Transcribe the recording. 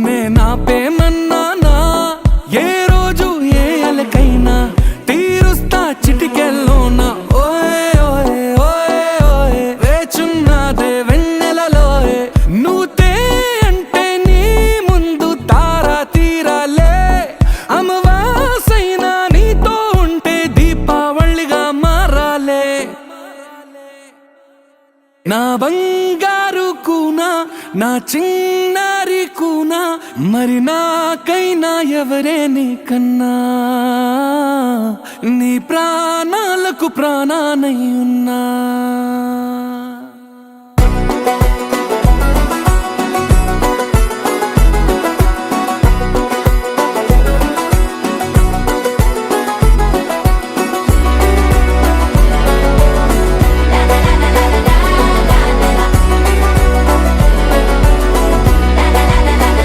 నేనాపేమన్నానా ఏ రోజు ఏ అలకైనా తీరుస్తా చిటికెల్లోనా ఓయే ఓయే ఓయే ఓయే వేచున్నదే వెన్నెలలోయే నువ్వుతే అంటే నీ ముందు తారా తీరాలే అమవాసైనా నీతో ఉంటే దీపావళిగా మారాలే నా బంగారు కూనా నా చిన్నారి కూనా మరి నాకైనా ఎవరే నీకన్నా నీ ప్రాణాలకు ప్రాణానై ఉన్నా